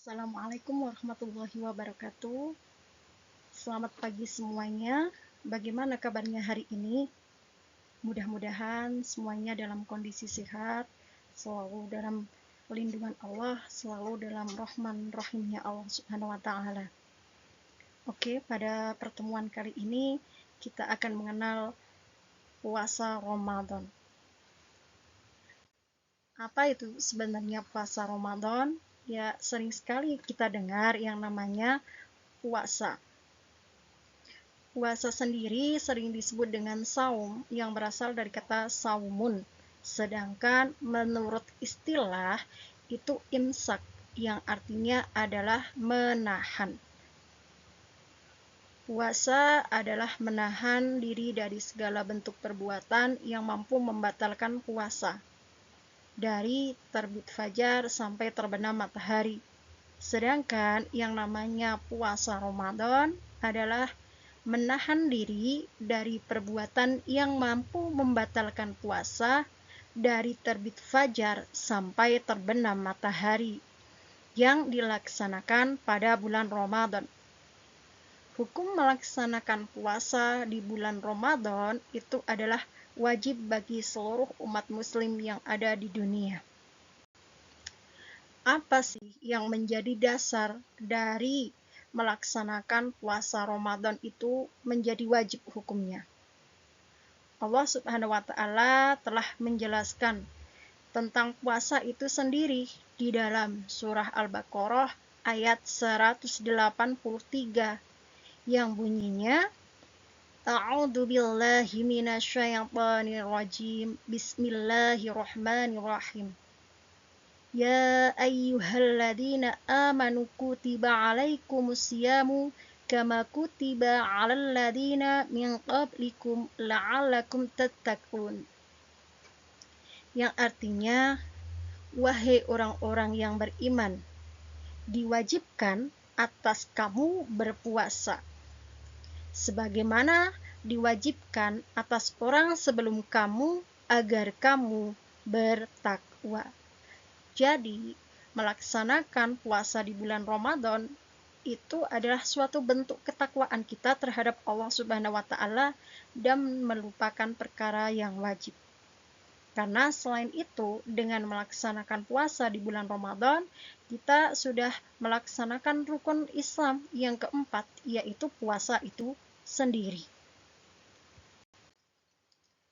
Assalamualaikum warahmatullahi wabarakatuh. Selamat pagi semuanya. Bagaimana kabarnya hari ini? Mudah-mudahan semuanya dalam kondisi sehat, selalu dalam lindungan Allah, selalu dalam rahman rahimnya Allah Subhanahu wa taala. Oke, pada pertemuan kali ini kita akan mengenal puasa Ramadan. Apa itu sebenarnya puasa Ramadan? Ya, sering sekali kita dengar yang namanya puasa. Puasa sendiri sering disebut dengan saum yang berasal dari kata saumun. Sedangkan menurut istilah itu imsak yang artinya adalah menahan. Puasa adalah menahan diri dari segala bentuk perbuatan yang mampu membatalkan puasa. Dari terbit fajar sampai terbenam matahari. Sedangkan yang namanya puasa Ramadan adalah menahan diri dari perbuatan yang mampu membatalkan puasa dari terbit fajar sampai terbenam matahari yang dilaksanakan pada bulan Ramadan. Hukum melaksanakan puasa di bulan Ramadan itu adalah wajib bagi seluruh umat muslim yang ada di dunia. Apa sih yang menjadi dasar dari melaksanakan puasa Ramadan itu menjadi wajib hukumnya? Allah Subhanahu wa taala telah menjelaskan tentang puasa itu sendiri di dalam surah Al-Baqarah ayat 183 yang bunyinya A'udzu billahi minasyaitonir rajim. Bismillahirrahmanirrahim. Ya ayyuhalladzina amanu kutiba alaikumus siyamu kama kutiba 'alal ladzina min qablikum la'allakum tattaqun. Yang artinya, wahai orang-orang yang beriman, diwajibkan atas kamu berpuasa sebagaimana diwajibkan atas orang sebelum kamu agar kamu bertakwa. Jadi, melaksanakan puasa di bulan Ramadan itu adalah suatu bentuk ketakwaan kita terhadap Allah Subhanahu wa taala dan melupakan perkara yang wajib. Karena selain itu, dengan melaksanakan puasa di bulan Ramadan, kita sudah melaksanakan rukun Islam yang keempat, yaitu puasa itu sendiri.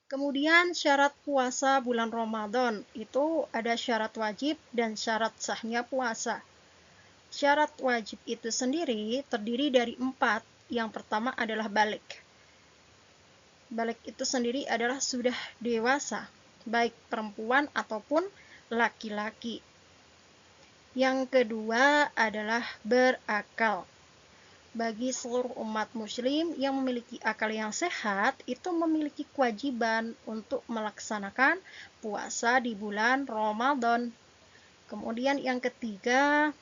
Kemudian syarat puasa bulan Ramadan itu ada syarat wajib dan syarat sahnya puasa. Syarat wajib itu sendiri terdiri dari 4. Yang pertama adalah balik. Balik itu sendiri adalah sudah dewasa, baik perempuan ataupun laki-laki. Yang kedua adalah berakal. Bagi seluruh umat muslim yang memiliki akal yang sehat, itu memiliki kewajiban untuk melaksanakan puasa di bulan Ramadan. Kemudian yang ketiga,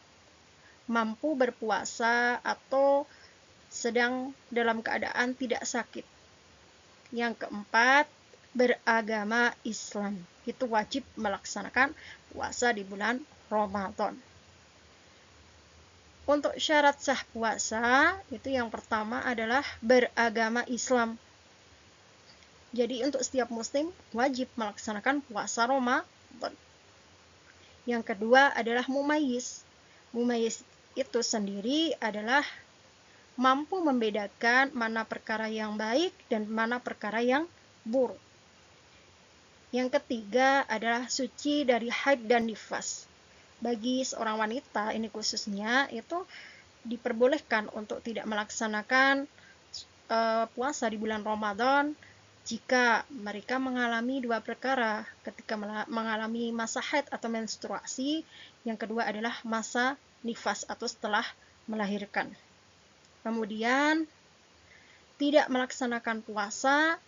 mampu berpuasa atau sedang dalam keadaan tidak sakit. Yang keempat, beragama Islam. Itu wajib melaksanakan puasa di bulan Ramadan. Untuk syarat sah puasa, itu yang pertama adalah beragama Islam. Jadi untuk setiap muslim wajib melaksanakan puasa Ramadan. Yang kedua adalah mumayyiz. Mumayyiz itu sendiri adalah mampu membedakan mana perkara yang baik dan mana perkara yang buruk. Yang ketiga adalah suci dari haid dan nifas. Bagi seorang wanita, ini khususnya, itu diperbolehkan untuk tidak melaksanakan puasa di bulan Ramadan jika mereka mengalami 2 perkara. Ketika mengalami masa haid atau menstruasi, yang kedua adalah masa nifas atau setelah melahirkan. Kemudian tidak melaksanakan puasa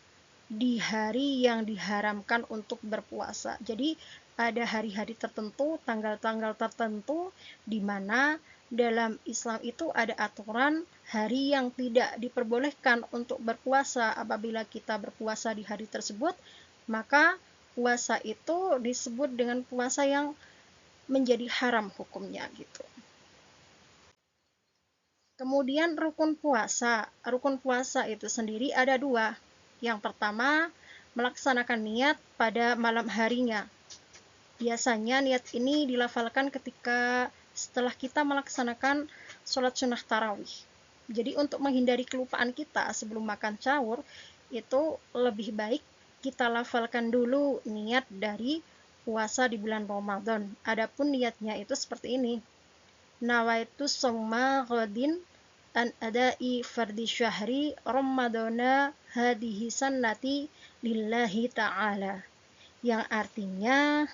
di hari yang diharamkan untuk berpuasa. Jadi ada hari-hari tertentu, tanggal-tanggal tertentu di mana dalam Islam itu ada aturan hari yang tidak diperbolehkan untuk berpuasa. Apabila kita berpuasa di hari tersebut, maka puasa itu disebut dengan puasa yang menjadi haram hukumnya gitu. Kemudian rukun puasa. Rukun puasa itu sendiri ada dua. Yang pertama, melaksanakan niat pada malam harinya. Biasanya niat ini dilafalkan ketika setelah kita melaksanakan sholat sunnah tarawih. Jadi untuk menghindari kelupaan kita sebelum makan sahur, itu lebih baik kita lafalkan dulu niat dari puasa di bulan Ramadan. Adapun niatnya itu seperti ini. Nawaitu sawma ghadin an adai fardi syahri ramadana hadihi sannati lillahi ta'ala. Yang artinya,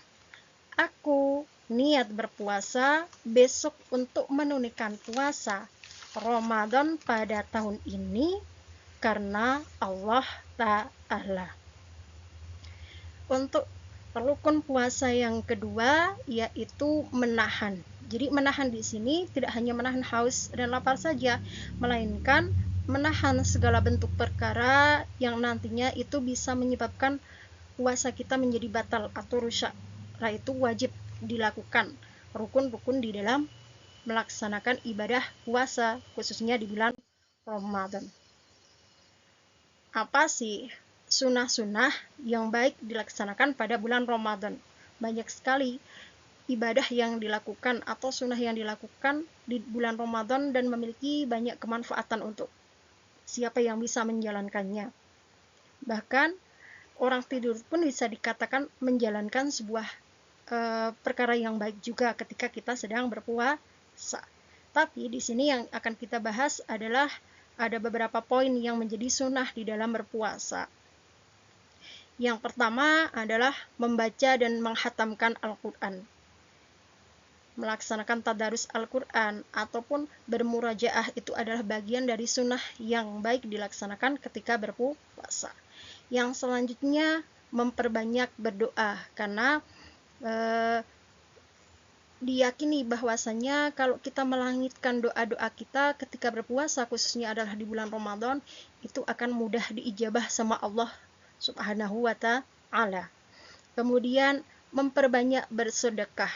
aku niat berpuasa besok untuk menunaikan puasa Ramadan pada tahun ini karena Allah Ta'ala. Untuk rukun puasa yang kedua yaitu menahan. Jadi menahan di sini tidak hanya menahan haus dan lapar saja, melainkan menahan segala bentuk perkara yang nantinya itu bisa menyebabkan puasa kita menjadi batal atau rusak. Nah, itu wajib dilakukan rukun-rukun di dalam melaksanakan ibadah puasa, khususnya di bulan Ramadan. Apa sih sunnah-sunnah yang baik dilaksanakan pada bulan Ramadan? Banyak sekali ibadah yang dilakukan atau sunnah yang dilakukan di bulan Ramadan dan memiliki banyak kemanfaatan untuk siapa yang bisa menjalankannya. Bahkan orang tidur pun bisa dikatakan menjalankan sebuah perkara yang baik juga ketika kita sedang berpuasa. Tapi di sini yang akan kita bahas adalah ada beberapa poin yang menjadi sunnah di dalam berpuasa. Yang pertama adalah membaca dan menghatamkan Al-Quran. Melaksanakan tadarus Al-Quran ataupun bermurajaah itu adalah bagian dari sunnah yang baik dilaksanakan ketika berpuasa. Yang selanjutnya memperbanyak berdoa, karena diyakini bahwasanya kalau kita melangitkan doa-doa kita ketika berpuasa, khususnya adalah di bulan Ramadan, itu akan mudah diijabah sama Allah Subhanahu wa ta'ala. Kemudian memperbanyak bersedekah,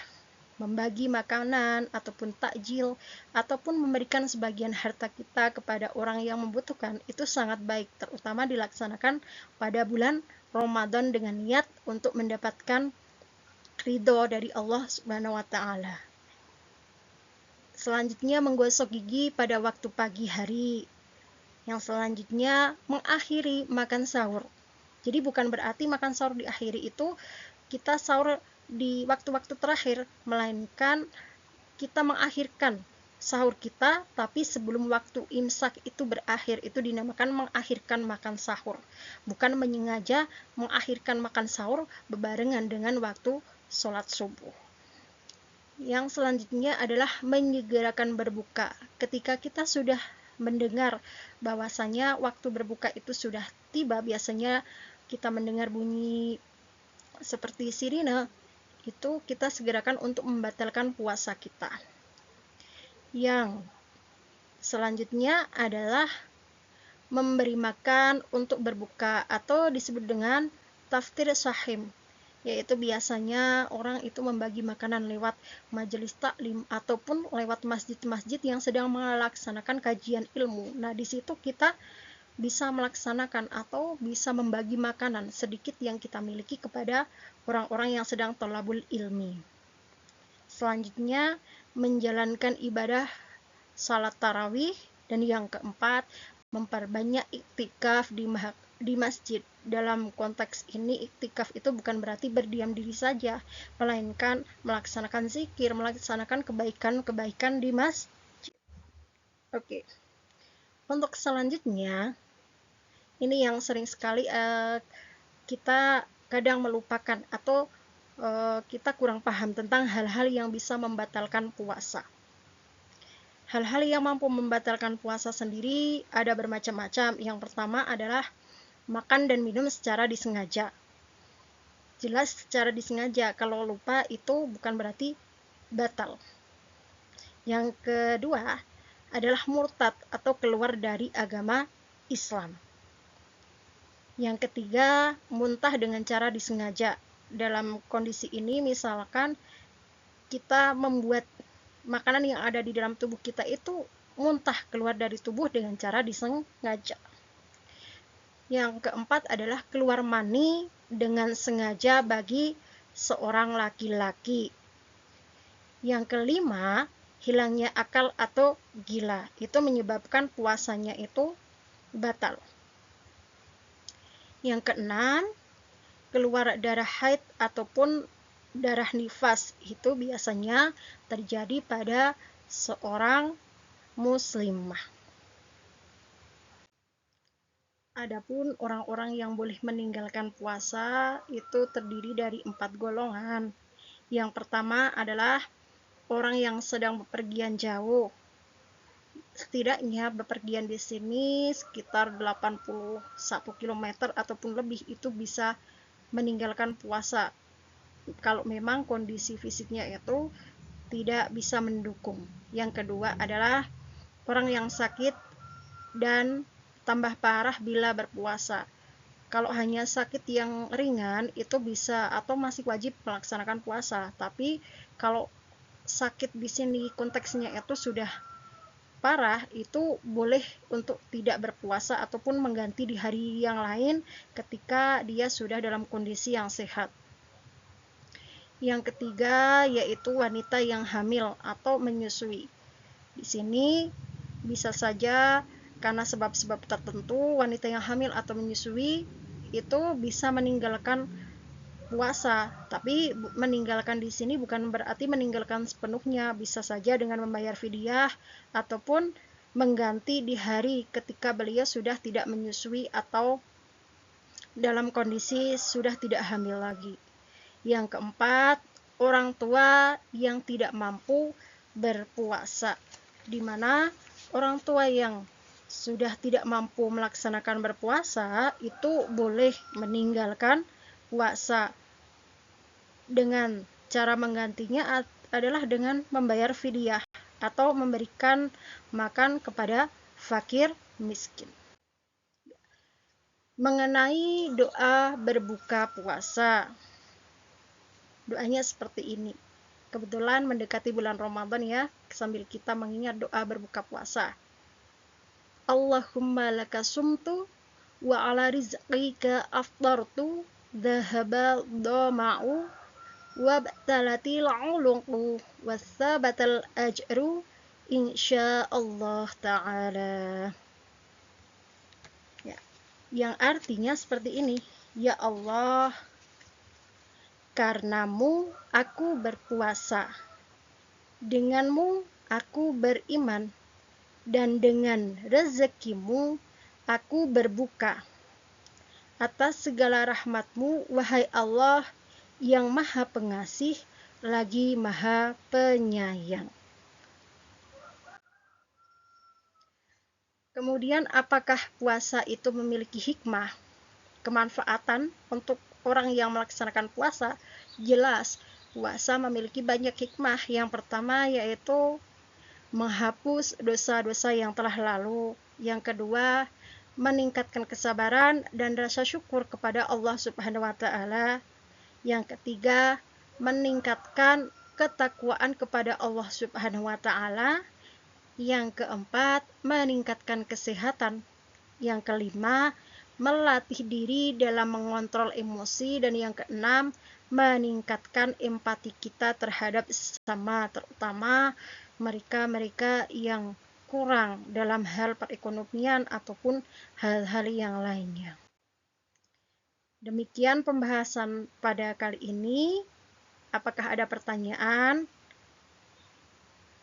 membagi makanan ataupun takjil ataupun memberikan sebagian harta kita kepada orang yang membutuhkan, itu sangat baik, terutama dilaksanakan pada bulan Ramadan dengan niat untuk mendapatkan ridho dari Allah Subhanahu wa ta'ala. Selanjutnya menggosok gigi pada waktu pagi hari. Yang selanjutnya mengakhiri makan sahur. Jadi bukan berarti makan sahur diakhiri itu kita sahur di waktu-waktu terakhir, melainkan kita mengakhirkan sahur kita, tapi sebelum waktu imsak itu berakhir, itu dinamakan mengakhirkan makan sahur. Bukan menyengaja mengakhirkan makan sahur bebarengan dengan waktu sholat subuh. Yang selanjutnya adalah menyegerakan berbuka. Ketika kita sudah mendengar bahwasanya waktu berbuka itu sudah tiba, biasanya kita mendengar bunyi seperti sirine, itu kita segerakan untuk membatalkan puasa kita. Yang selanjutnya adalah memberi makan untuk berbuka atau disebut dengan taftir sahim, yaitu biasanya orang itu membagi makanan lewat majelis taklim ataupun lewat masjid-masjid yang sedang melaksanakan kajian ilmu. Nah, di situ kita bisa melaksanakan atau bisa membagi makanan sedikit yang kita miliki kepada orang-orang yang sedang thalabul ilmi. Selanjutnya menjalankan ibadah salat tarawih, dan yang keempat memperbanyak iktikaf di masjid. Dalam konteks ini iktikaf itu bukan berarti berdiam diri saja, melainkan melaksanakan zikir, melaksanakan kebaikan-kebaikan di masjid. Oke. Untuk selanjutnya, ini yang sering sekali kita kadang melupakan atau kita kurang paham tentang hal-hal yang bisa membatalkan puasa. Hal-hal yang mampu membatalkan puasa sendiri ada bermacam-macam. Yang pertama adalah makan dan minum secara disengaja. Jelas secara disengaja, kalau lupa itu bukan berarti batal. Yang kedua adalah murtad atau keluar dari agama Islam. Yang ketiga, muntah dengan cara disengaja. Dalam kondisi ini misalkan kita membuat makanan yang ada di dalam tubuh kita itu muntah keluar dari tubuh dengan cara disengaja. Yang keempat adalah keluar mani dengan sengaja bagi seorang laki-laki. Yang kelima, hilangnya akal atau gila. Itu menyebabkan puasanya itu batal. Yang keenam, keluar darah haid ataupun darah nifas. Itu biasanya terjadi pada seorang muslimah. Adapun orang-orang yang boleh meninggalkan puasa itu terdiri dari 4 golongan. Yang pertama adalah orang yang sedang bepergian jauh. Setidaknya bepergian di sini sekitar 81 km ataupun lebih, itu bisa meninggalkan puasa kalau memang kondisi fisiknya itu tidak bisa mendukung. Yang kedua adalah orang yang sakit dan tambah parah bila berpuasa. Kalau hanya sakit yang ringan itu bisa atau masih wajib melaksanakan puasa. Tapi kalau sakit di sini konteksnya itu sudah parah, itu boleh untuk tidak berpuasa ataupun mengganti di hari yang lain ketika dia sudah dalam kondisi yang sehat. Yang ketiga yaitu wanita yang hamil atau menyusui. Di sini bisa saja karena sebab-sebab tertentu wanita yang hamil atau menyusui itu bisa meninggalkan puasa, tapi meninggalkan di sini bukan berarti meninggalkan sepenuhnya, bisa saja dengan membayar fidyah ataupun mengganti di hari ketika beliau sudah tidak menyusui atau dalam kondisi sudah tidak hamil lagi. Yang keempat, orang tua yang tidak mampu berpuasa, di mana orang tua yang sudah tidak mampu melaksanakan berpuasa itu boleh meninggalkan puasa. Dengan cara menggantinya adalah dengan membayar fidyah atau memberikan makan kepada fakir miskin. Mengenai doa berbuka puasa, doanya seperti ini. Kebetulan mendekati bulan Ramadan ya, sambil kita mengingat doa berbuka puasa. Allahumma laka sumtu wa ala rizqika aftartu dhahabal dhama'u wa btalatil uluqu wa thabatal ajru insyaallah ta'ala. Ya, yang artinya seperti ini. Ya Allah, karenamu aku berpuasa, denganmu aku beriman, dan dengan rezekimu aku berbuka. Atas segala rahmatmu, wahai Allah yang maha pengasih lagi maha penyayang. Kemudian apakah puasa itu memiliki hikmah, kemanfaatan untuk orang yang melaksanakan puasa? Jelas, puasa memiliki banyak hikmah. Yang pertama yaitu menghapus dosa-dosa yang telah lalu. Yang kedua, meningkatkan kesabaran dan rasa syukur kepada Allah Subhanahu wa taala. Yang ketiga, meningkatkan ketakwaan kepada Allah Subhanahu wa taala. Yang keempat, meningkatkan kesehatan. Yang kelima, melatih diri dalam mengontrol emosi. Dan yang keenam, meningkatkan empati kita terhadap sesama, terutama mereka-mereka yang kurang dalam hal perekonomian ataupun hal-hal yang lainnya. Demikian pembahasan pada kali ini. Apakah ada pertanyaan?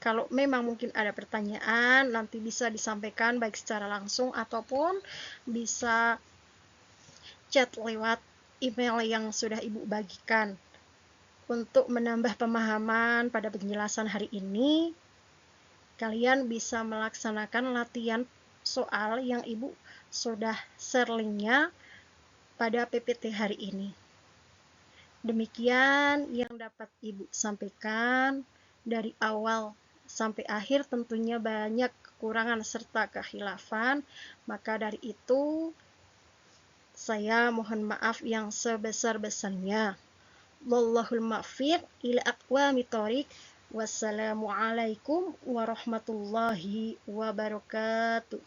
Kalau memang mungkin ada pertanyaan, nanti bisa disampaikan baik secara langsung ataupun bisa chat lewat email yang sudah Ibu bagikan. Untuk menambah pemahaman pada penjelasan hari ini, kalian bisa melaksanakan latihan soal yang Ibu sudah share linknya pada PPT hari ini. Demikian yang dapat Ibu sampaikan. Dari awal sampai akhir tentunya banyak kekurangan serta kekhilafan, maka dari itu saya mohon maaf yang sebesar-besarnya. Wallahul muwaffiq ila aqwamit thoriq. Wassalamualaikum warahmatullahi wabarakatuh.